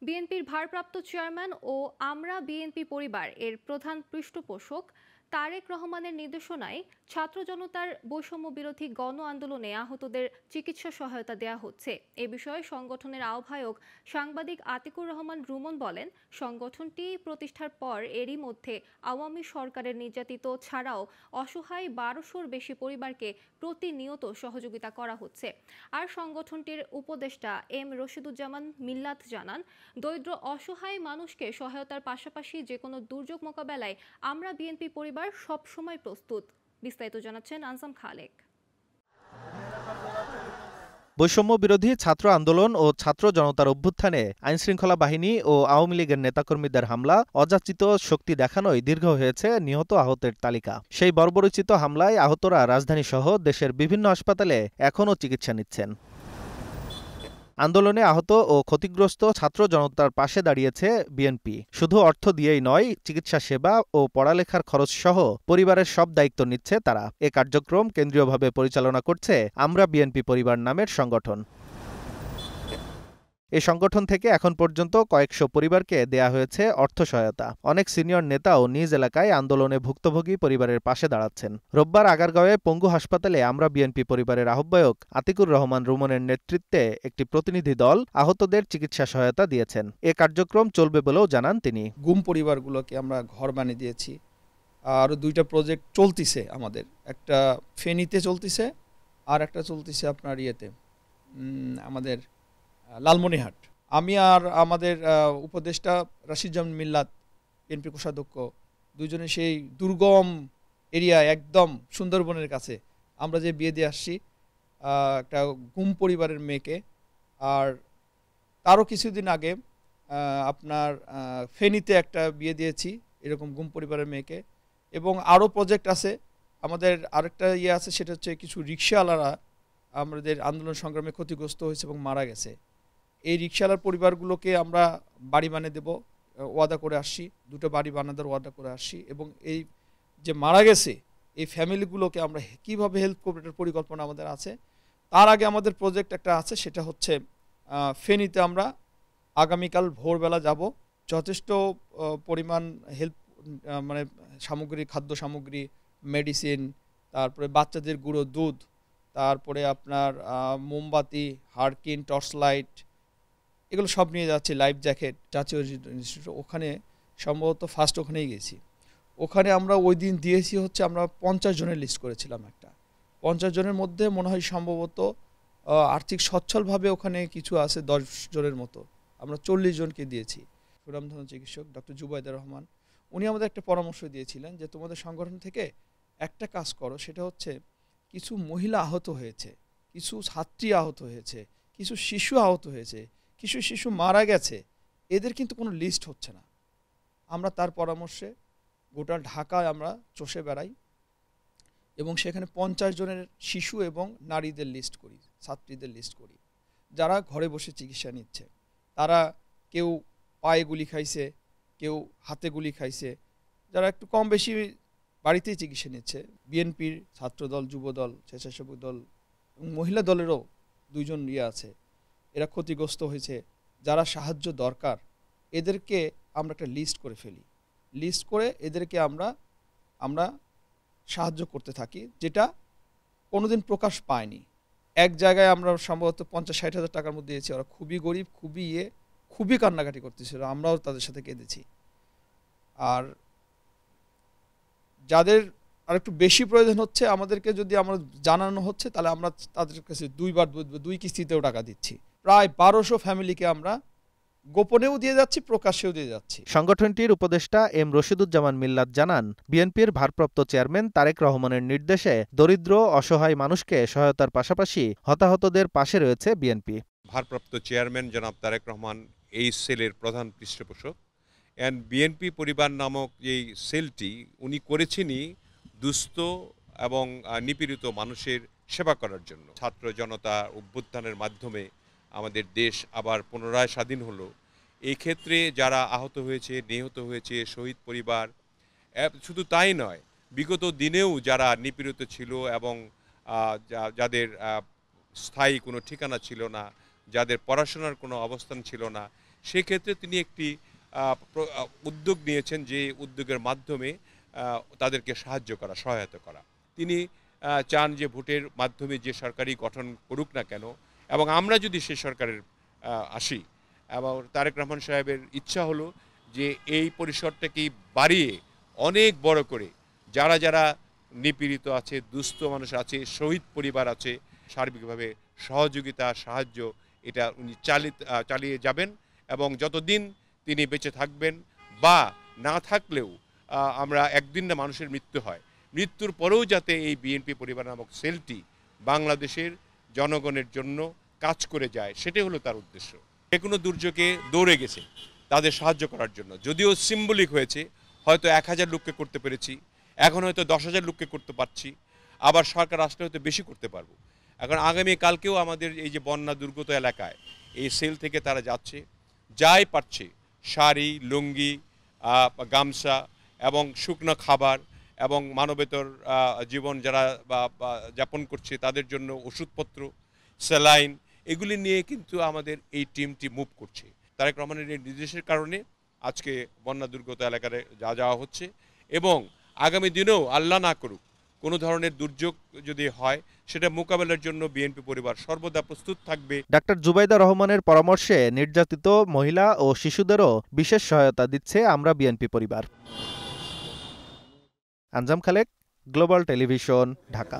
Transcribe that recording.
বিএনপির ভারপ্রাপ্ত চেয়ারম্যান ও আমরা বিএনপি পরিবার এর প্রধান পৃষ্ঠপোষক তারেক রহমানের নির্দেশনায় ছাত্র জনতার বৈষম্য বিরোধী গণ আন্দোলনে আহতদের চিকিৎসা সহায়তা দেয়া হচ্ছে। এ বিষয়ে সংগঠনের আহ্বায়ক সাংবাদিক আতিকুর রহমান রুমন বলেন, সংগঠনটি প্রতিষ্ঠার পর এরই মধ্যে আওয়ামী সরকারের নির্যাতিত ছাড়াও অসহায় ১২০০-র বেশি পরিবারকে প্রতিনিয়ত সহযোগিতা করা হচ্ছে। আর সংগঠনটির উপদেষ্টা এম রশিদুজ্জামান মিল্লাত জানান, দরিদ্র অসহায় মানুষকে সহায়তার পাশাপাশি যেকোনো দুর্যোগ মোকাবেলায় আমরা বিএনপি পরিবার সবসময় প্রস্তুত। বিস্তারিত জানাচ্ছেন আনসাম খালেক। বৈষম্য বিরোধী ছাত্র আন্দোলন ও ছাত্র জনতার অভ্যুত্থানে আইনশৃঙ্খলা বাহিনী ও আওয়ামী লীগের নেতাকর্মীদের হামলা, অযাচিত শক্তি দেখানোয় দীর্ঘ হয়েছে নিহত আহতের তালিকা। সেই বর্বরোচিত হামলায় আহতরা রাজধানীসহ দেশের বিভিন্ন হাসপাতালে এখনও চিকিৎসা নিচ্ছেন। আন্দোলনে আহত ও ক্ষতিগ্রস্ত ছাত্র জনতার পাশে দাঁড়িয়েছে বিএনপি। শুধু অর্থ দিয়েই নয়, চিকিৎসা সেবা ও পড়ালেখার খরচ সহ পরিবারের সব দায়িত্ব নিচ্ছে তারা। এ কার্যক্রম কেন্দ্রীয়ভাবে পরিচালনা করছে আমরা বিএনপি পরিবার নামের সংগঠন। এ সংগঠন থেকে এখন পর্যন্ত কয়েকশো পরিবারকে দেয়া হয়েছে অর্থ সহায়তা। অনেক সিনিয়র নেতাও নিজ এলাকায় আন্দোলনে ভুক্তভোগী পরিবারের পাশে দাঁড়াচ্ছেন। রোববার আগারগাঁওয়ে পঙ্গু হাসপাতালে আমরা বিএনপি পরিবারের আহ্বায়ক আতিকুর রহমান রুমনের নেতৃত্বে একটি প্রতিনিধি দল আহতদের চিকিৎসা সহায়তা দিয়েছেন। এ কার্যক্রম চলবে বলেও জানান তিনি। গুম পরিবারগুলোকে আমরা ঘর বানিয়ে দিয়েছি। আরও 2টা প্রজেক্ট চলতিছে আমাদের, একটা ফেনীতে চলতিছে আর একটা চলতিছে আপনার ইয়েতে আমাদের লালমনিরহাট। আমি আর আমাদের উপদেষ্টা রশিদুজ্জামান মিল্লাত, বিএনপি কোষাধ্যক্ষ, দুজনে সেই দুর্গম এরিয়া একদম সুন্দরবনের কাছে আমরা যে বিয়ে দিয়ে আসছি একটা গুম পরিবারের মেয়েকে। আর তারও কিছুদিন আগে আপনার ফেনীতে একটা বিয়ে দিয়েছি এরকম গুম পরিবারের মেয়েকে। এবং আরও প্রজেক্ট আছে আমাদের। আরেকটা ইয়ে আছে, সেটা হচ্ছে কিছু রিক্সাওয়ালারা আমাদের আন্দোলন সংগ্রামে ক্ষতিগ্রস্ত হয়েছে এবং মারা গেছে। এই রিক্সাওয়ালার পরিবারগুলোকে আমরা বাড়ি বানিয়ে দেব ওয়াদা করে আসছি, 2টো বাড়ি বানানোর ওয়াদা করে আসছি। এবং এই যে মারা গেছে এই ফ্যামিলিগুলোকে আমরা কীভাবে হেল্প করব এটার পরিকল্পনা আমাদের আছে। তার আগে আমাদের প্রজেক্ট একটা আছে, সেটা হচ্ছে ফেনীতে আমরা আগামীকাল ভোরবেলা যাব। যথেষ্ট পরিমাণ হেল্প মানে সামগ্রী, খাদ্য সামগ্রী, মেডিসিন, তারপরে বাচ্চাদের গুঁড়ো দুধ, তারপরে আপনার মোমবাতি, হারকিন, টর্চ লাইট, এগুলো সব নিয়ে যাচ্ছি। লাইফ জ্যাকেট, জাতীয় ইনস্টিটিউট, ওখানে সম্ভবত ফার্স্ট ওখানেই গেছি। ওখানে আমরা ওই দিন দিয়েছি হচ্ছে আমরা 50 জনের লিস্ট করেছিলাম একটা। 50 জনের মধ্যে মনে হয় সম্ভবত আর্থিক সচ্ছলভাবে ওখানে কিছু আছে 10 জনের মতো। আমরা 40 জনকে দিয়েছি। সুনামধন্য চিকিৎসক ডক্টর জুবাইদুর রহমান, উনি আমাদের একটা পরামর্শ দিয়েছিলেন যে তোমাদের সংগঠন থেকে একটা কাজ করো, সেটা হচ্ছে কিছু মহিলা আহত হয়েছে, কিছু ছাত্রী আহত হয়েছে, কিছু শিশু আহত হয়েছে, কিছু শিশু মারা গেছে, এদের কিন্তু কোনো লিস্ট হচ্ছে না। আমরা তার পরামর্শে গোটা ঢাকায় আমরা চষে বেড়াই এবং সেখানে 50 জনের শিশু এবং নারীদের লিস্ট করি, ছাত্রীদের লিস্ট করি, যারা ঘরে বসে চিকিৎসা নিচ্ছে। তারা কেউ পায়ে গুলি খাইছে, কেউ হাতে গুলি খাইছে, যারা একটু কম বেশি বাড়িতেই চিকিৎসা নিচ্ছে। বিএনপির ছাত্রদল, যুবদল, স্বেচ্ছাসেবক দল এবং মহিলা দলেরও 2 জন আছে, এরা ক্ষতিগ্রস্ত হয়েছে। যারা সাহায্য দরকার এদেরকে আমরা একটা লিস্ট করে ফেলি। লিস্ট করে এদেরকে আমরা সাহায্য করতে থাকি, যেটা কোনোদিন প্রকাশ পায়নি। এক জায়গায় আমরা সম্ভবত 50-60 হাজার টাকার মধ্যে দিয়েছি। ওরা খুবই গরিব, খুবই কান্নাকাটি করতেছিল, আমরাও তাদের সাথে কেঁদেছি। আর যাদের আর একটু বেশি প্রয়োজন হচ্ছে আমাদেরকে যদি আমরা জানানো হচ্ছে, তাহলে আমরা তাদের কাছে 2 কিস্তিতেও টাকা দিচ্ছি। প্রায় 1200 ফ্যামিলিকে আমরা গোপনেও দিয়ে যাচ্ছি, প্রকাশ্যেও দিয়ে যাচ্ছি। সংগঠনটির উপদেষ্টা এম রশিদুজ্জামান মিল্লাত জানান, বিএনপির ভারপ্রাপ্ত চেয়ারম্যান তারেক রহমানের নির্দেশে দরিদ্র অসহায় মানুষকে সহায়তার পাশাপাশি হতাহতদের পাশে রয়েছে বিএনপি। ভারপ্রাপ্ত চেয়ারম্যান জনাব তারেক রহমান এই সেলের প্রধান পৃষ্ঠপোষক। বিএনপি পরিবার নামক এই সেলটি উনি করেছেনই দুস্থ এবং নিপীড়িত মানুষের সেবা করার জন্য। ছাত্র জনতা অভ্যুত্থানের মাধ্যমে আমাদের দেশ আবার পুনরায় স্বাধীন হলো। এই ক্ষেত্রে যারা আহত হয়েছে, নিহত হয়েছে, শহীদ পরিবার, শুধু তাই নয়, বিগত দিনেও যারা নিপীড়িত ছিল এবং যাদের স্থায়ী কোনো ঠিকানা ছিল না, যাদের পড়াশোনার কোনো অবস্থান ছিল না, সেক্ষেত্রে তিনি একটি উদ্যোগ নিয়েছেন, যে উদ্যোগের মাধ্যমে তাদেরকে সাহায্য করা, সহায়তা করা। তিনি চান যে ভোটের মাধ্যমে যে সরকারই গঠন করুক না কেন, এবং আমরা যদি সে সরকারের আসি, এবং তারেক রহমান সাহেবের ইচ্ছা হলো যে এই পরিসরটাকে বাড়িয়ে অনেক বড় করে যারা যারা নিপীড়িত আছে, দুস্থ মানুষ আছে, শহীদ পরিবার আছে, সার্বিকভাবে সহযোগিতা, সাহায্য এটা উনি চালিয়ে যাবেন, এবং যতদিন তিনি বেঁচে থাকবেন বা না থাকলেও আমরা একদিন না মানুষের মৃত্যু হয়, মৃত্যুর পরেও যাতে এই বিএনপি পরিবার নামক সেলটি বাংলাদেশের জনগণের জন্য কাজ করে যায়, সেটাই হলো তার উদ্দেশ্য। যে কোনো দুর্যোগে দৌড়ে গেছে তাদের সাহায্য করার জন্য, যদিও সিম্বলিক হয়েছে, হয়তো 1000 লোককে করতে পেরেছি, এখন হয়তো 10,000 লোককে করতে পারছি, আবার সরকার আসলে হয়তো বেশি করতে পারবো। এখন আগামী কালকেও আমাদের এই যে বন্যা দুর্গত এলাকায় এই সেল থেকে তারা যাচ্ছে, যাই পারছে শাড়ি, লুঙ্গি, গামছা এবং শুকনো খাবার এবং মানবেতর জীবন যারা যাপন করছে তাদের জন্য ওষুধপত্র, স্যালাইন, এগুলি নিয়ে কিন্তু আমাদের এই টিমটি মুভ করছে। তারেক রহমানের এই নির্দেশের কারণে আজকে বন্যা দুর্গত এলাকায় যাওয়া হচ্ছে, এবং আগামী দিনেও আল্লাহ না করুক কোনো ধরনের দুর্যোগ যদি হয়, সেটা মোকাবেলার জন্য বিএনপি পরিবার সর্বদা প্রস্তুত থাকবে। ডাক্তার জুবাইদা রহমানের পরামর্শে নির্যাতিত মহিলা ও শিশুদেরও বিশেষ সহায়তা দিচ্ছে আমরা বিএনপি পরিবার। আঞ্জাম খালেক, গ্লোবাল টেলিভিশন, ঢাকা।